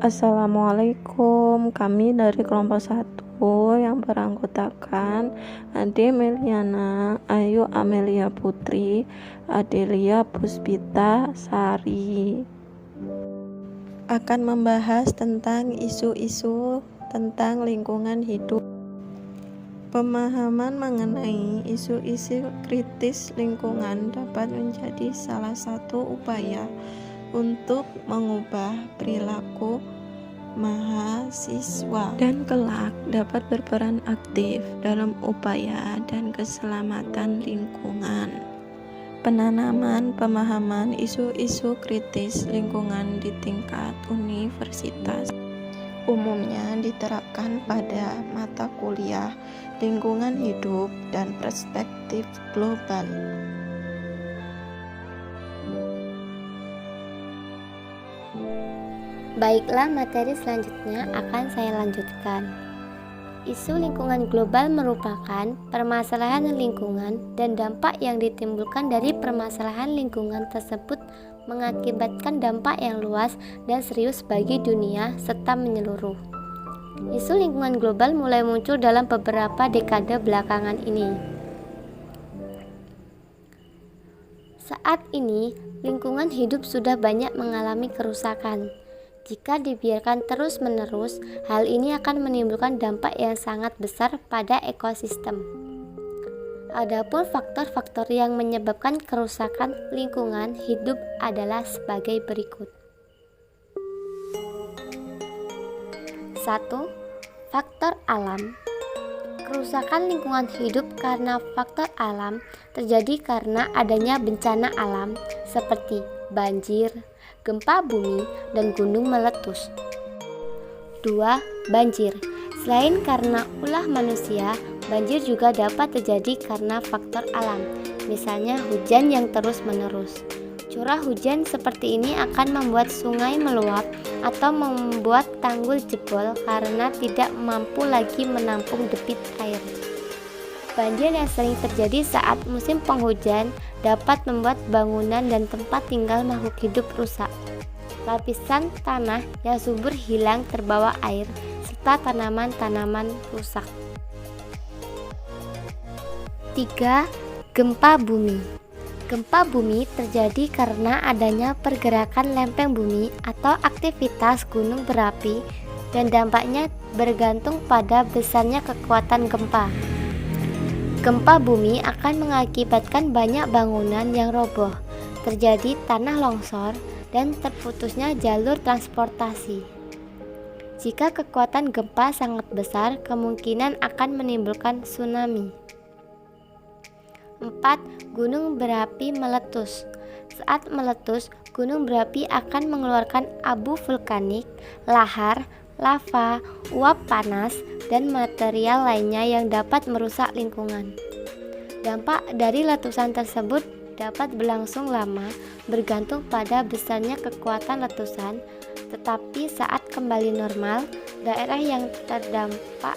Assalamualaikum, kami dari kelompok 1 yang beranggotakan Ade Meliana, Ayu Amelia Putri, Adelia Puspita Sari, akan membahas tentang isu-isu tentang lingkungan hidup. Pemahaman mengenai isu-isu kritis lingkungan dapat menjadi salah satu upaya untuk mengubah perilaku mahasiswa dan kelak dapat berperan aktif dalam upaya dan keselamatan lingkungan. Penanaman pemahaman isu-isu kritis lingkungan di tingkat universitas umumnya diterapkan pada mata kuliah lingkungan hidup dan perspektif global. Baiklah, materi selanjutnya akan saya lanjutkan. Isu lingkungan global merupakan permasalahan lingkungan dan dampak yang ditimbulkan dari permasalahan lingkungan tersebut mengakibatkan dampak yang luas dan serius bagi dunia serta menyeluruh. Isu lingkungan global mulai muncul dalam beberapa dekade belakangan ini. Saat ini, lingkungan hidup sudah banyak mengalami kerusakan. Jika dibiarkan terus-menerus, hal ini akan menimbulkan dampak yang sangat besar pada ekosistem. Adapun faktor-faktor yang menyebabkan kerusakan lingkungan hidup adalah sebagai berikut. 1. Faktor alam. Kerusakan lingkungan hidup karena faktor alam terjadi karena adanya bencana alam seperti banjir, gempa bumi, dan gunung meletus. 2. Banjir. Selain karena ulah manusia, banjir juga dapat terjadi karena faktor alam, misalnya hujan yang terus-menerus. Curah hujan seperti ini akan membuat sungai meluap atau membuat tanggul jebol karena tidak mampu lagi menampung debit air. Banjir yang sering terjadi saat musim penghujan dapat membuat bangunan dan tempat tinggal makhluk hidup rusak. Lapisan tanah yang subur hilang terbawa air, serta tanaman-tanaman rusak. 3. Gempa bumi. Gempa bumi terjadi karena adanya pergerakan lempeng bumi atau aktivitas gunung berapi dan dampaknya bergantung pada besarnya kekuatan gempa. Gempa bumi akan mengakibatkan banyak bangunan yang roboh, terjadi tanah longsor, dan terputusnya jalur transportasi. Jika kekuatan gempa sangat besar, kemungkinan akan menimbulkan tsunami. 4. Gunung berapi meletus. Saat meletus, gunung berapi akan mengeluarkan abu vulkanik, lahar, lava, uap panas, dan material lainnya yang dapat merusak lingkungan. Dampak dari letusan tersebut dapat berlangsung lama, bergantung pada besarnya kekuatan letusan, tetapi saat kembali normal, daerah yang terdampak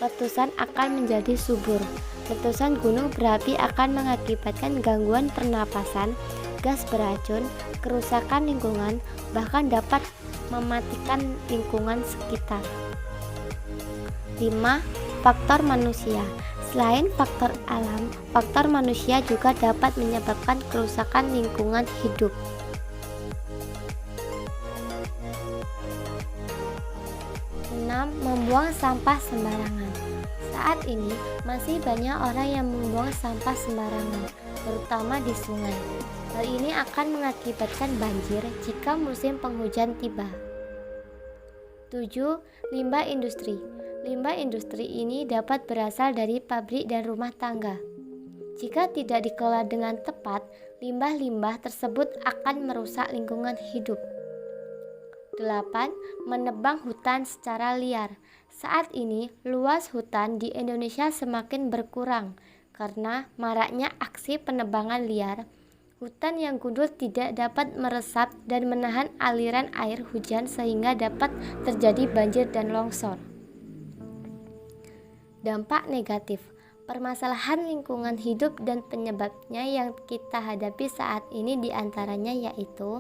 letusan akan menjadi subur. Letusan gunung berapi akan mengakibatkan gangguan pernapasan, gas beracun, kerusakan lingkungan, bahkan dapat mematikan lingkungan sekitar. 5. Faktor manusia. Selain faktor alam, faktor manusia juga dapat menyebabkan kerusakan lingkungan hidup. 6. Membuang sampah sembarangan. Saat ini masih banyak orang yang membuang sampah sembarangan, terutama di sungai. Hal ini akan mengakibatkan banjir jika musim penghujan tiba. 7. Limbah industri. Limbah industri ini dapat berasal dari pabrik dan rumah tangga. Jika tidak dikelola dengan tepat, limbah-limbah tersebut akan merusak lingkungan hidup. 8. Menebang hutan secara liar. Saat ini, luas hutan di Indonesia semakin berkurang karena maraknya aksi penebangan liar. Hutan yang gundul tidak dapat meresap dan menahan aliran air hujan sehingga dapat terjadi banjir dan longsor. Dampak negatif. Permasalahan lingkungan hidup dan penyebabnya yang kita hadapi saat ini diantaranya yaitu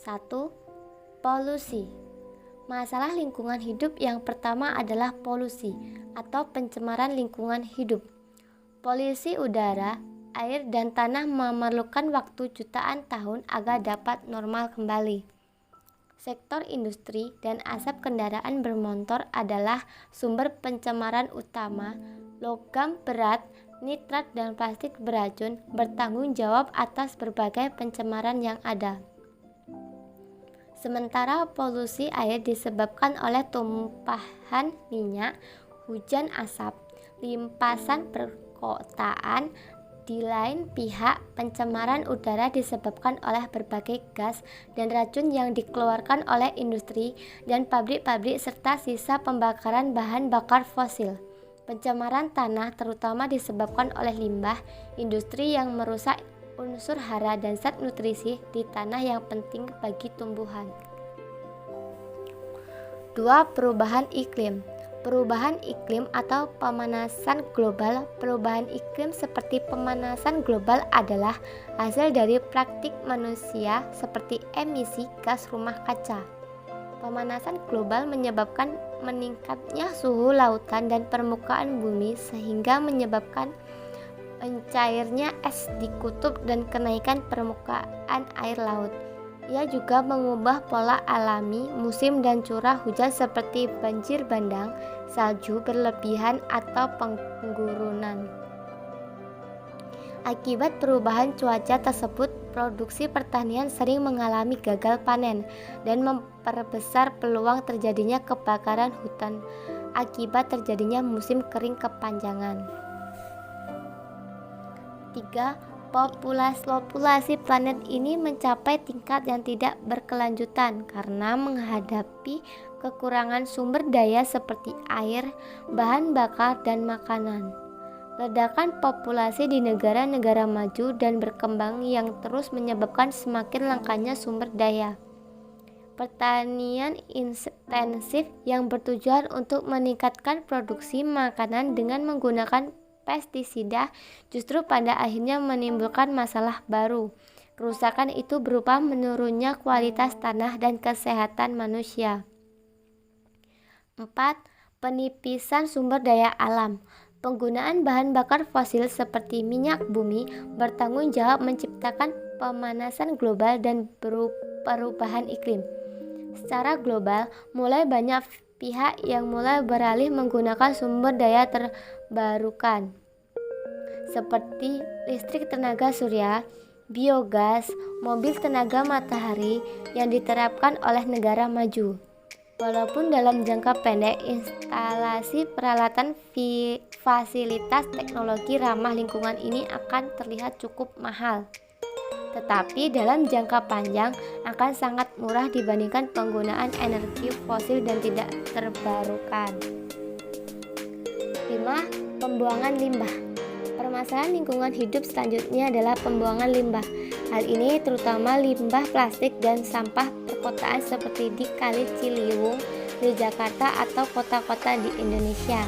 1. Polusi. Masalah lingkungan hidup yang pertama adalah polusi atau pencemaran lingkungan hidup. Polusi udara, air, dan tanah memerlukan waktu jutaan tahun agar dapat normal kembali. Sektor industri dan asap kendaraan bermotor adalah sumber pencemaran utama. Logam berat, nitrat, dan plastik beracun bertanggung jawab atas berbagai pencemaran yang ada. Sementara polusi air disebabkan oleh tumpahan minyak, hujan asap, limpasan perkotaan. Di lain pihak, pencemaran udara disebabkan oleh berbagai gas dan racun yang dikeluarkan oleh industri dan pabrik-pabrik serta sisa pembakaran bahan bakar fosil. Pencemaran tanah terutama disebabkan oleh limbah industri yang merusak unsur hara dan zat nutrisi di tanah yang penting bagi tumbuhan. 2. Perubahan iklim. Perubahan iklim atau pemanasan global. Perubahan iklim seperti pemanasan global adalah hasil dari praktik manusia seperti emisi gas rumah kaca. Pemanasan global menyebabkan meningkatnya suhu lautan dan permukaan bumi sehingga menyebabkan mencairnya es di kutub dan kenaikan permukaan air laut. Ia juga mengubah pola alami musim dan curah hujan seperti banjir bandang, salju berlebihan, atau penggurunan. Akibat perubahan cuaca tersebut, produksi pertanian sering mengalami gagal panen dan memperbesar peluang terjadinya kebakaran hutan akibat terjadinya musim kering kepanjangan. 3. Populasi planet ini mencapai tingkat yang tidak berkelanjutan karena menghadapi kekurangan sumber daya seperti air, bahan bakar, dan makanan. Ledakan populasi di negara-negara maju dan berkembang yang terus menyebabkan semakin langkanya sumber daya. Pertanian intensif yang bertujuan untuk meningkatkan produksi makanan dengan menggunakan pestisida justru pada akhirnya menimbulkan masalah baru. Kerusakan itu berupa menurunnya kualitas tanah dan kesehatan manusia. 4. Penipisan sumber daya alam. Penggunaan bahan bakar fosil seperti minyak bumi bertanggung jawab menciptakan pemanasan global dan perubahan iklim. Secara global, mulai banyak pihak yang mulai beralih menggunakan sumber daya terbarukan seperti listrik tenaga surya, biogas, mobil tenaga matahari yang diterapkan oleh negara maju. Walaupun dalam jangka pendek instalasi peralatan fasilitas teknologi ramah lingkungan ini akan terlihat cukup mahal, tetapi dalam jangka panjang akan sangat murah dibandingkan penggunaan energi fosil dan tidak terbarukan. 5. Pembuangan limbah. Permasalahan lingkungan hidup selanjutnya adalah pembuangan limbah. Hal ini terutama limbah plastik dan sampah perkotaan seperti di Kali Ciliwung di Jakarta atau kota-kota di Indonesia.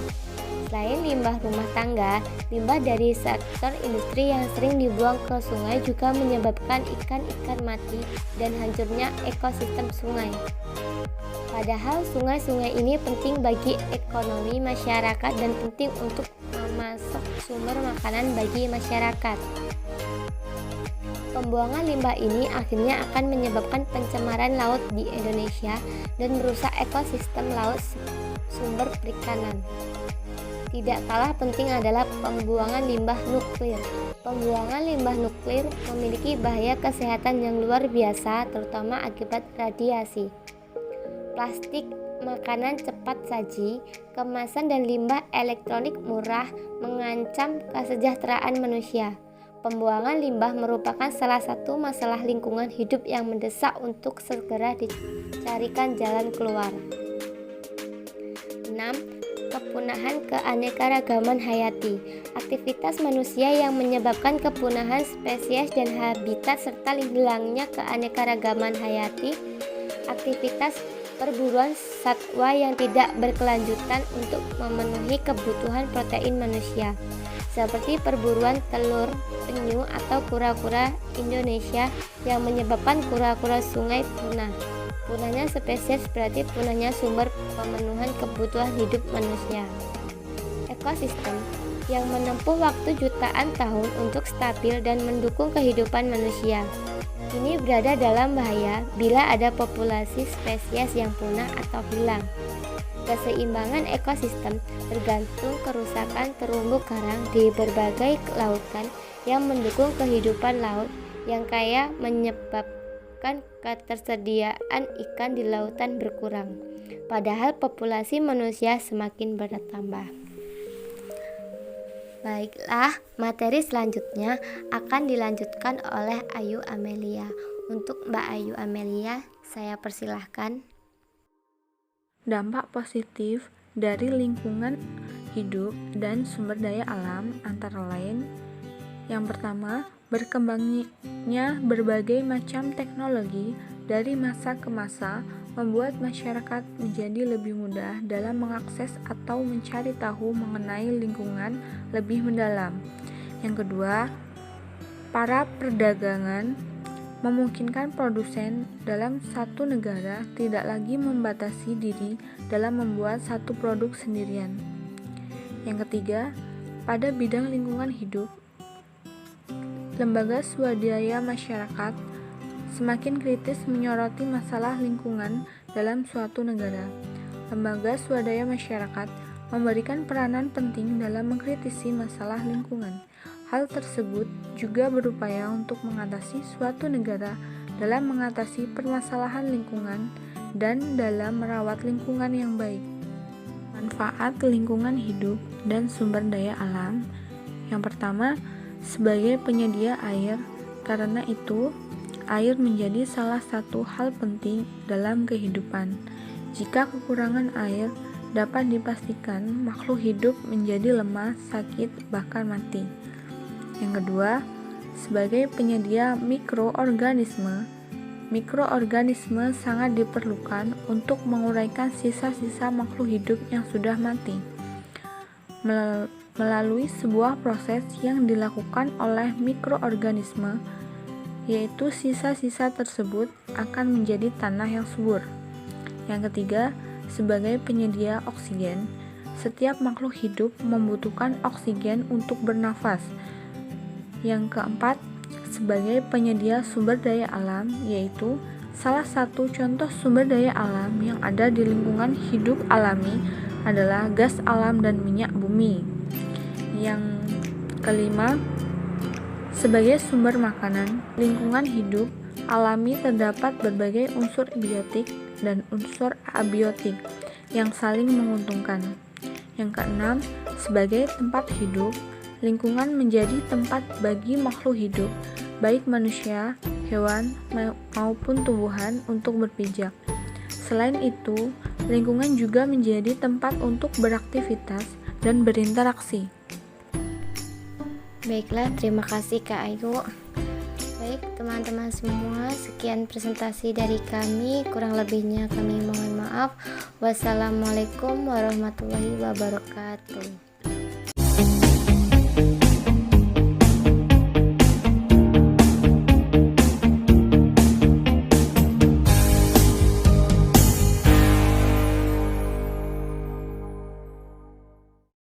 Selain limbah rumah tangga, limbah dari sektor industri yang sering dibuang ke sungai juga menyebabkan ikan-ikan mati dan hancurnya ekosistem sungai. Padahal sungai-sungai ini penting bagi ekonomi masyarakat dan penting untuk memasok sumber makanan bagi masyarakat. Pembuangan limbah ini akhirnya akan menyebabkan pencemaran laut di Indonesia dan merusak ekosistem laut sumber perikanan. Tidak kalah penting adalah pembuangan limbah nuklir. Pembuangan limbah nuklir memiliki bahaya kesehatan yang luar biasa, terutama akibat radiasi. Plastik, makanan cepat saji, kemasan, dan limbah elektronik murah mengancam kesejahteraan manusia. Pembuangan limbah merupakan salah satu masalah lingkungan hidup yang mendesak untuk segera dicarikan jalan keluar. 6. Kepunahan keanekaragaman hayati. Aktivitas manusia yang menyebabkan kepunahan spesies dan habitat serta hilangnya keanekaragaman hayati. Aktivitas perburuan satwa yang tidak berkelanjutan untuk memenuhi kebutuhan protein manusia, seperti perburuan telur penyu atau kura-kura Indonesia yang menyebabkan kura-kura sungai punah. Punahnya spesies berarti punahnya sumber pemenuhan kebutuhan hidup manusia. Ekosistem yang menempuh waktu jutaan tahun untuk stabil dan mendukung kehidupan manusia. Ini berada dalam bahaya bila ada populasi spesies yang punah atau hilang. Keseimbangan ekosistem tergantung kerusakan terumbu karang di berbagai lautan yang mendukung kehidupan laut yang kaya menyebabkan ketersediaan ikan di lautan berkurang, padahal populasi manusia semakin bertambah. Baiklah, materi selanjutnya akan dilanjutkan oleh Ayu Amelia. Untuk Mbak Ayu Amelia, saya persilahkan. Dampak positif dari lingkungan hidup dan sumber daya alam antara lain: yang pertama, berkembangnya berbagai macam teknologi dari masa ke masa membuat masyarakat menjadi lebih mudah dalam mengakses atau mencari tahu mengenai lingkungan lebih mendalam. Yang kedua, para perdagangan memungkinkan produsen dalam satu negara tidak lagi membatasi diri dalam membuat satu produk sendirian. Yang ketiga, pada bidang lingkungan hidup, lembaga swadaya masyarakat semakin kritis menyoroti masalah lingkungan dalam suatu negara. Lembaga swadaya masyarakat memberikan peranan penting dalam mengkritisi masalah lingkungan. Hal tersebut juga berupaya untuk mengatasi suatu negara dalam mengatasi permasalahan lingkungan dan dalam merawat lingkungan yang baik. Manfaat lingkungan hidup dan sumber daya alam. Yang pertama, sebagai penyedia air, karena itu air menjadi salah satu hal penting dalam kehidupan. Jika kekurangan air, dapat dipastikan makhluk hidup menjadi lemah, sakit, bahkan mati. Yang kedua, sebagai penyedia mikroorganisme. Mikroorganisme sangat diperlukan untuk menguraikan sisa-sisa makhluk hidup yang sudah mati melalui sebuah proses yang dilakukan oleh mikroorganisme, yaitu sisa-sisa tersebut akan menjadi tanah yang subur. Yang ketiga, sebagai penyedia oksigen. Setiap makhluk hidup membutuhkan oksigen untuk bernafas. Yang keempat, sebagai penyedia sumber daya alam, yaitu salah satu contoh sumber daya alam yang ada di lingkungan hidup alami adalah gas alam dan minyak bumi. Yang kelima, sebagai sumber makanan, lingkungan hidup alami terdapat berbagai unsur biotik dan unsur abiotik yang saling menguntungkan. Yang keenam, sebagai tempat hidup, lingkungan menjadi tempat bagi makhluk hidup, baik manusia, hewan, maupun tumbuhan untuk berpijak. Selain itu, lingkungan juga menjadi tempat untuk beraktivitas dan berinteraksi. Baiklah, terima kasih Kak Ayu. Baik teman-teman semua, sekian presentasi dari kami. Kurang lebihnya kami mohon maaf. Wassalamualaikum warahmatullahi wabarakatuh.